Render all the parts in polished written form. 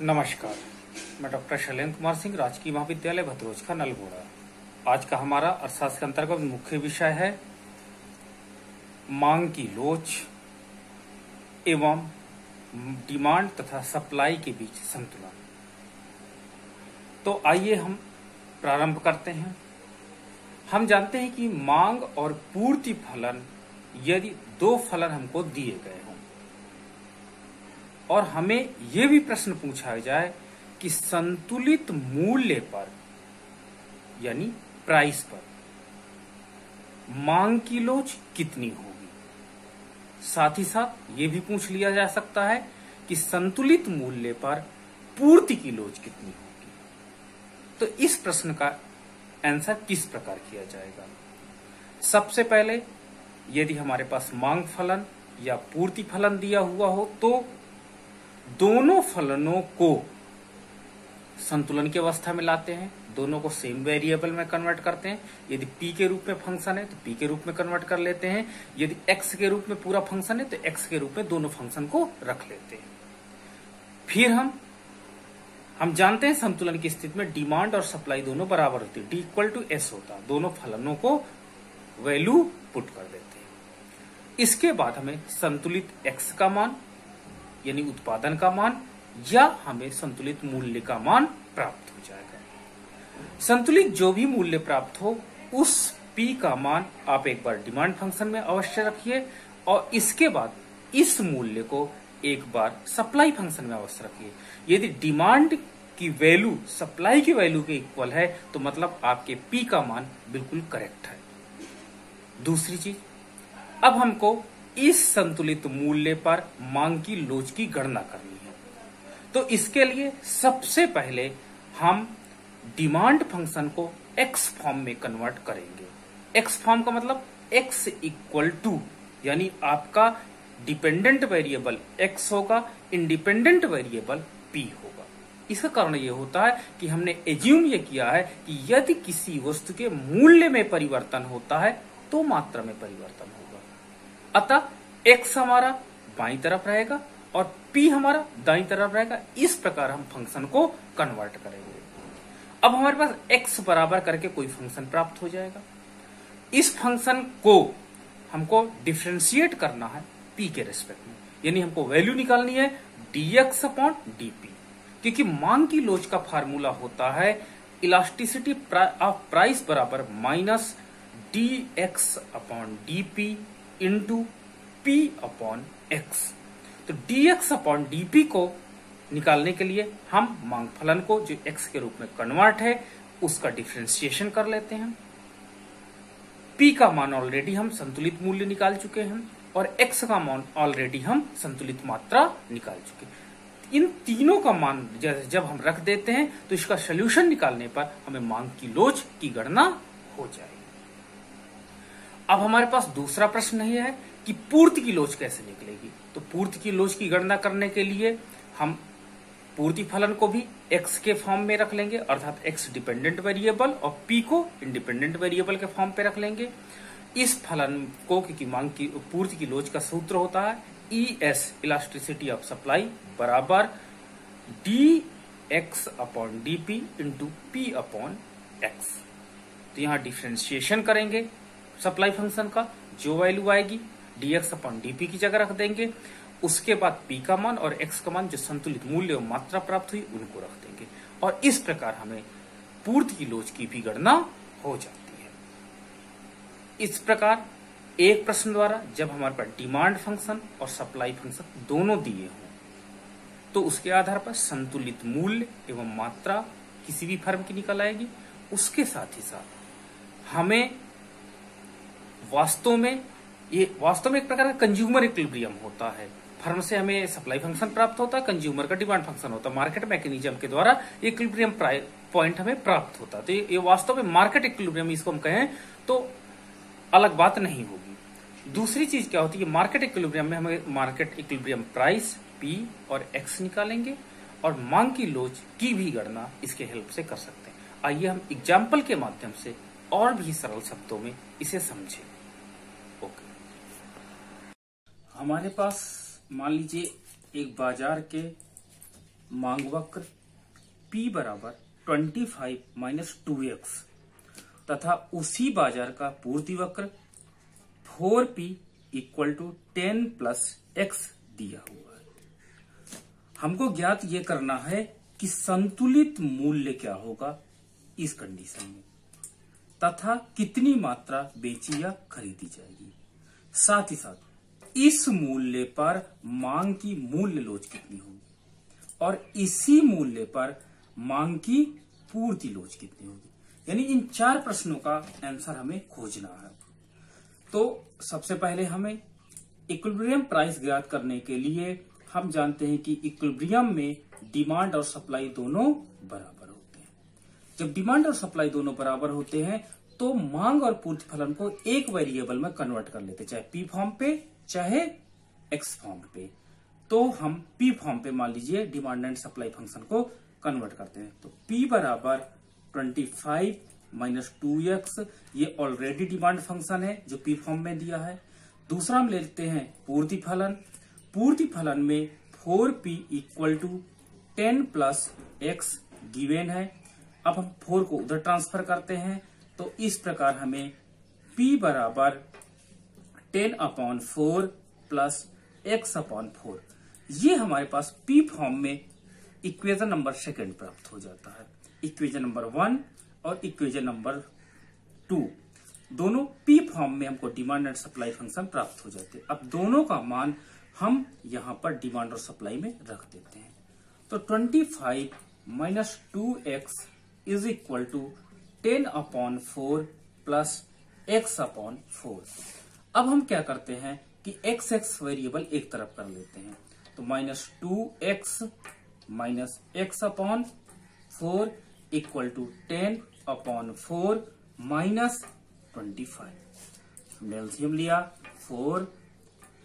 नमस्कार, मैं डॉक्टर शैलेंद्र कुमार सिंह, राजकीय महाविद्यालय भद्रोज का नलगोड़ा। आज का हमारा अर्थशास्त्र के अंतर्गत मुख्य विषय है मांग की लोच एवं डिमांड तथा सप्लाई के बीच संतुलन। तो आइए हम प्रारंभ करते हैं। हम जानते हैं कि मांग और पूर्ति फलन, यदि दो फलन हमको दिए गए हों और हमें यह भी प्रश्न पूछा जाए कि संतुलित मूल्य पर यानी प्राइस पर मांग की लोच कितनी होगी, साथ ही साथ ये भी पूछ लिया जा सकता है कि संतुलित मूल्य पर पूर्ति की लोच कितनी होगी। तो इस प्रश्न का आंसर किस प्रकार किया जाएगा। सबसे पहले यदि हमारे पास मांग फलन या पूर्ति फलन दिया हुआ हो तो दोनों फलनों को संतुलन की अवस्था में लाते हैं, दोनों को सेम वेरिएबल में कन्वर्ट करते हैं। यदि p के रूप में फंक्शन है तो p के रूप में कन्वर्ट कर लेते हैं, यदि x के रूप में पूरा फंक्शन है तो x के रूप में दोनों फंक्शन को रख लेते हैं। फिर हम जानते हैं संतुलन की स्थिति में डिमांड और सप्लाई दोनों बराबर होती है, D=S होता है, दोनों फलनों को वैल्यू पुट कर देते हैं। इसके बाद हमें संतुलित x का मान यानी उत्पादन का मान या हमें संतुलित मूल्य का मान प्राप्त हो जाएगा। संतुलित जो भी मूल्य प्राप्त हो उस p का मान आप एक बार डिमांड फंक्शन में अवश्य रखिए और इसके बाद इस मूल्य को एक बार सप्लाई फंक्शन में अवश्य रखिए। यदि डिमांड की वैल्यू सप्लाई की वैल्यू के इक्वल है तो मतलब आपके p का मान बिल्कुल करेक्ट है। दूसरी चीज, अब हमको इस संतुलित मूल्य पर मांग की लोच की गणना करनी है। तो इसके लिए सबसे पहले हम डिमांड फंक्शन को x फॉर्म में कन्वर्ट करेंगे। x फॉर्म का मतलब x=, यानी आपका डिपेंडेंट वेरिएबल x होगा, इंडिपेंडेंट वेरिएबल p होगा। इसका कारण यह होता है कि हमने एज्यूम ये किया है कि यदि किसी वस्तु के मूल्य में परिवर्तन होता है तो मात्रा में परिवर्तन होगा। अतः x हमारा बाईं तरफ रहेगा और p हमारा दाईं तरफ रहेगा। इस प्रकार हम फंक्शन को कन्वर्ट करेंगे। अब हमारे पास x बराबर करके कोई फंक्शन प्राप्त हो जाएगा। इस फंक्शन को हमको डिफरेंशिएट करना है p के रेस्पेक्ट में, यानी हमको वैल्यू निकालनी है dx/dp, क्योंकि मांग की लोच का फार्मूला होता है इलास्टिसिटी ऑफ प्राइस बराबर माइनस dx/dp इंटू p/x। तो dx/dp को निकालने के लिए हम मांग फलन को जो x के रूप में कन्वर्ट है उसका डिफरेंशिएशन कर लेते हैं। p का मान ऑलरेडी हम संतुलित मूल्य निकाल चुके हैं और x का मान ऑलरेडी हम संतुलित मात्रा निकाल चुके हैं। इन तीनों का मान जब हम रख देते हैं तो इसका सोल्यूशन निकालने पर हमें मांग की लोच की गणना हो जाएगी। अब हमारे पास दूसरा प्रश्न यह है कि पूर्ति की लोच कैसे निकलेगी। तो पूर्ति की लोच की गणना करने के लिए हम पूर्ति फलन को भी x के फॉर्म में रख लेंगे, अर्थात x डिपेंडेंट वेरिएबल और p को इंडिपेंडेंट वेरिएबल के फॉर्म पे रख लेंगे। इस फलन को, क्योंकि मांग की पूर्ति की लोच का सूत्र होता है ES इलास्टिसिटी ऑफ सप्लाई बराबर dx/dp इंटू p/x। तो यहाँ डिफरेंशिएशन करेंगे सप्लाई फंक्शन का, जो वैल्यू आएगी dx/dp की जगह रख देंगे। उसके बाद p का मान और x का मान जो संतुलित मूल्य और मात्रा प्राप्त हुई उनको रख देंगे और इस प्रकार हमें पूर्ति की लोच की भी गणना हो जाती है। इस प्रकार एक प्रश्न द्वारा जब हमारे पास डिमांड फंक्शन और सप्लाई फंक्शन दोनों दिए हों तो उसके आधार पर संतुलित मूल्य एवं मात्रा किसी भी फर्म की निकल आएगी। उसके साथ ही साथ हमें वास्तव में एक प्रकार का कंज्यूमर इक्विलिब्रियम होता है। फर्म से हमें सप्लाई फंक्शन प्राप्त होता है, कंज्यूमर का डिमांड फंक्शन होता है। मार्केट मैकेनिज्म के द्वारा इक्विलिब्रियम पॉइंट हमें प्राप्त होता है। तो ये वास्तव में मार्केट इक्विलिब्रियम इसको हम कहें तो अलग बात नहीं होगी। दूसरी चीज क्या होती है, मार्केट इक्विलिब्रियम में हमें मार्केट इक्विलिब्रियम प्राइस p और x निकालेंगे और मांग की लोच की भी गणना इसके हेल्प से कर सकते हैं। आइए हम एग्जाम्पल के माध्यम से और भी सरल शब्दों में इसे समझें। हमारे पास मान लीजिए एक बाजार के मांग वक्र P बराबर 25 माइनस 2x तथा उसी बाजार का पूर्ति वक्र 4P equal to 10 plus x दिया हुआ है। हमको ज्ञात ये करना है कि संतुलित मूल्य क्या होगा इस कंडीशन में तथा कितनी मात्रा बेची या खरीदी जाएगी। साथ ही साथ इस मूल्य पर मांग की मूल्य लोच कितनी होगी और इसी मूल्य पर मांग की पूर्ति लोच कितनी होगी। यानी इन 4 प्रश्नों का आंसर हमें खोजना है। तो सबसे पहले हमें इक्विलिब्रियम प्राइस ज्ञात करने के लिए हम जानते हैं कि इक्विलिब्रियम में डिमांड और सप्लाई दोनों बराबर होते हैं। जब डिमांड और सप्लाई दोनों बराबर होते हैं तो मांग और पूर्ति फलन को एक वेरिएबल में कन्वर्ट कर लेते, चाहे पी फॉर्म पे चाहे एक्स फॉर्म पे। तो हम पी फॉर्म पे मान लीजिए डिमांड एंड सप्लाई फंक्शन को कन्वर्ट करते हैं। तो पी बराबर 25 माइनस 2x, ये ऑलरेडी डिमांड फंक्शन है जो पी फॉर्म में दिया है। दूसरा हम लेते हैं पूर्ति फलन। पूर्ति फलन में 4P equal to 10 plus x given है। अब हम 4 को उधर ट्रांसफर करते हैं तो इस प्रकार हमें P बराबर 10/4 प्लस x/4, ये हमारे पास P फॉर्म में इक्वेशन नंबर 2 प्राप्त हो जाता है। इक्वेशन नंबर 1 और इक्वेशन नंबर 2 दोनों P फॉर्म में हमको डिमांड एंड सप्लाई फंक्शन प्राप्त हो जाते हैं। अब दोनों का मान हम यहां पर डिमांड और सप्लाई में रख देते हैं। तो 25 minus 2x is equal to 10/4 plus x/4। अब हम क्या करते हैं कि x वेरिएबल एक तरफ कर लेते हैं। तो minus 2x minus x/4 equal to 10/4 minus 25। हमने एलसीएम लिया, 4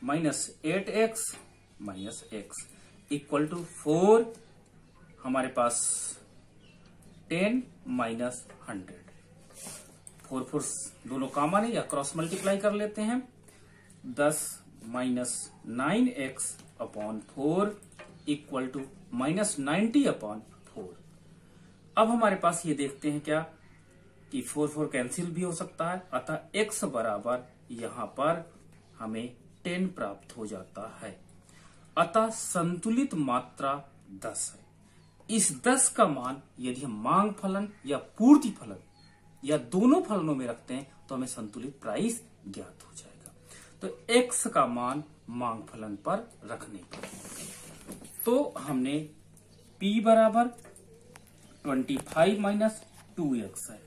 minus 8x minus x equal to 4, हमारे पास 10 माइनस 100। 4 4 दोनों कॉमन है या क्रॉस मल्टीप्लाई कर लेते हैं। 10 minus 9x/4 equal to minus 90/4। अब हमारे पास ये देखते हैं क्या कि 4 4 कैंसिल भी हो सकता है, अतः x बराबर यहां पर हमें 10 प्राप्त हो जाता है। अतः संतुलित मात्रा 10 है। इस 10 का मान यदि हम मांग फलन या पूर्ति फलन या दोनों फलनों में रखते हैं तो हमें संतुलित प्राइस ज्ञात हो जाएगा। तो x का मान मांग फलन पर रखने पर तो हमने P बराबर 25 माइनस 2x है।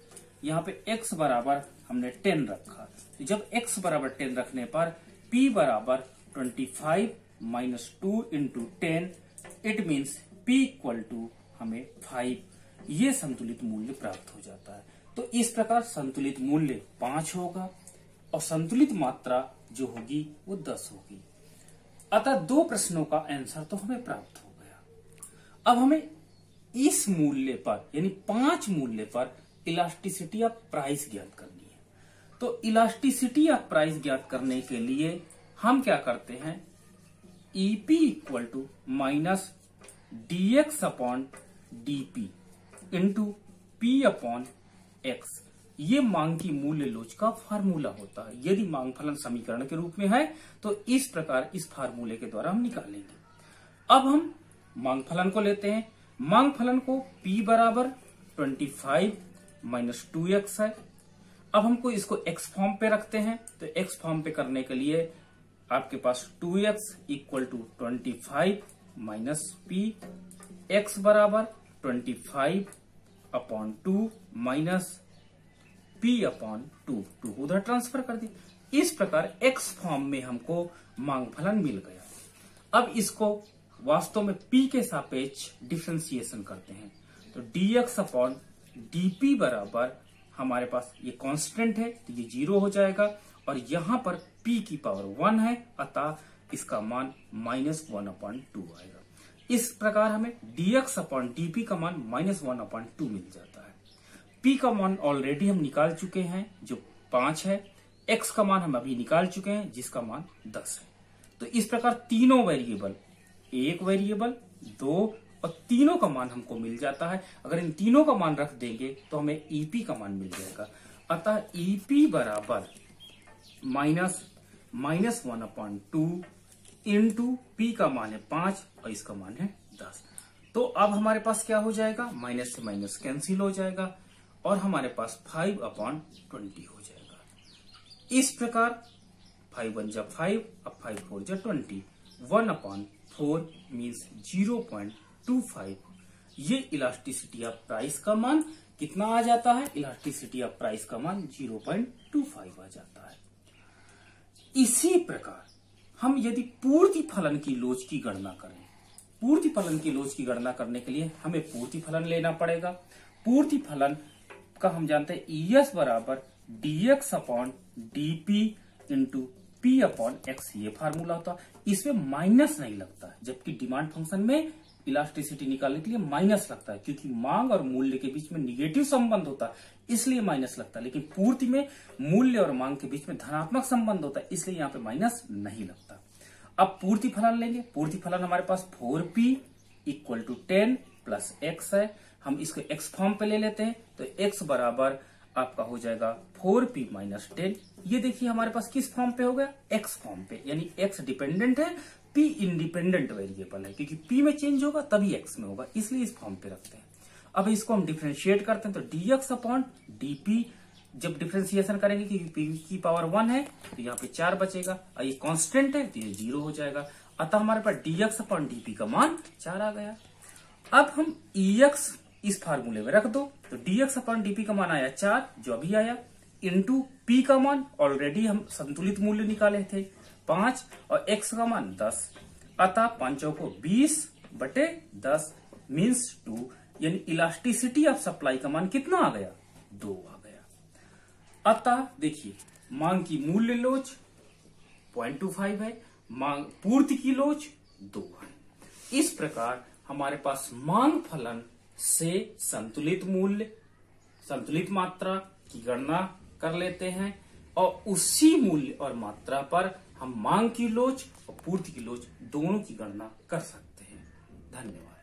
यहाँ पे x बराबर हमने 10 रखा। तो जब x बराबर 10 रखने पर P बराबर 25 minus 2 into 10, it means P equal to हमें 5, ये संतुलित मूल्य प्राप्त हो जाता है। तो इस प्रकार संतुलित मूल्य 5 होगा और संतुलित मात्रा जो होगी वो 10 होगी। अतः 2 प्रश्नों का आंसर तो हमें प्राप्त हो गया। अब हमें इस मूल्य पर यानी 5 मूल्य पर इलास्टिसिटी ऑफ प्राइस ज्ञात करनी है। तो इलास्टिसिटी ऑफ प्राइस ज्ञात करने के लिए हम क्या करते हैं, EP equal to minus dx/dp into p/x, ये मांग की मूल्य लोच का फार्मूला होता है। यदि मांग फलन समीकरण के रूप में है तो इस प्रकार इस फार्मूले के द्वारा हम निकालेंगे। अब हम मांग फलन को लेते हैं। मांग फलन को p बराबर 25 माइनस 2x है। अब हमको इसको x फॉर्म पे रखते हैं। तो x फॉर्म पे करने के लिए आपके पास 2x equal to 25 minus p, x बराबर 25/2 माइनस p/2, 2 उधर ट्रांसफर कर दी। इस प्रकार x फॉर्म में हमको मांग फलन मिल गया। अब इसको वास्तव में p के सापेक्ष डिफरेंशिएशन करते हैं। तो dx/dp बराबर हमारे पास ये कांस्टेंट है तो ये 0 हो जाएगा और यहां पर p की पावर 1 है, अतः इसका मान -1/2 आएगा। इस प्रकार हमें dx/dp का मान -1/2 मिल जाता है। p का मान ऑलरेडी हम निकाल चुके हैं जो 5 है, x का मान हम अभी निकाल चुके हैं जिसका मान 10 है। तो इस प्रकार तीनों वेरिएबल, 1 वेरिएबल, 2 और तीनों का मान हमको मिल जाता है। अगर इन तीनों का मान रख देंगे तो हमें ईपी का मान मिल जाएगा। अतः ईपी बराबर -1/2 इंटू पी का मान है 5 और इसका मान है 10। तो अब हमारे पास क्या हो जाएगा, माइनस से माइनस कैंसिल हो जाएगा और हमारे पास 5/20 हो जाएगा। इस प्रकार 5 1 जा 5, अब 5 4 जा 20, 1/4 मीन्स 0.25। ये इलास्टिसिटी ऑफ प्राइस का मान कितना आ जाता है, इलास्टिसिटी ऑफ प्राइस का मान 0.25 आ जाता है। इसी प्रकार हम यदि पूर्ति फलन की लोच की गणना करें, पूर्ति फलन की लोच की गणना करने के लिए हमें पूर्ति फलन लेना पड़ेगा। पूर्ति फलन का हम जानते हैं ES बराबर dx/dp इंटू p/x, ये फार्मूला होता है। इसमें माइनस नहीं लगता है, जबकि डिमांड फंक्शन में इलास्टिसिटी निकालने के लिए माइनस लगता है, क्योंकि मांग और मूल्य के बीच में निगेटिव संबंध होता है, इसलिए माइनस लगता है। लेकिन पूर्ति में मूल्य और मांग के बीच में धनात्मक संबंध होता है, इसलिए यहाँ पे माइनस नहीं लगता। अब पूर्ति फलन लेंगे। पूर्ति फलन हमारे पास 4p = 10 + x है। हम इसको x फॉर्म पे ले लेते हैं, तो x बराबर आपका हो जाएगा 4p - 10। ये देखिए हमारे पास किस फॉर्म पे हो गया, x फॉर्म पे, यानी x डिपेंडेंट है, p इंडिपेंडेंट वेरिएबल है, क्योंकि p में चेंज होगा तभी x में होगा, इसलिए इस फॉर्म पे रखते हैं। अब इसको हम डिफरेंशिएट करते हैं, तो dx/dp जब डिफरेंशिएशन करेंगे, क्योंकि p की पावर 1 है तो यहाँ पे 4 बचेगा, और ये कांस्टेंट है तो ये 0 हो जाएगा। अतः हमारे पास dx/dp का मान 4 आ गया। अब हम ex इस फार्मूले में रख दो, तो dx/dp का मान आया 4, जो अभी आया, इंटू p का मान ऑलरेडी हम संतुलित मूल्य निकाले थे 5 और x का मान 10। अतः 5 को 20/10 मीन्स 2, यानी इलास्टिसिटी ऑफ सप्लाई का मान कितना आ गया, 2 आ गया। अतः देखिए मांग की मूल्य लोच 0.25 है, मांग पूर्ति की लोच 2 है। इस प्रकार हमारे पास मांग फलन से संतुलित मूल्य, संतुलित मात्रा की गणना कर लेते हैं और उसी मूल्य और मात्रा पर हम मांग की लोच और पूर्ति की लोच दोनों की गणना कर सकते हैं। धन्यवाद।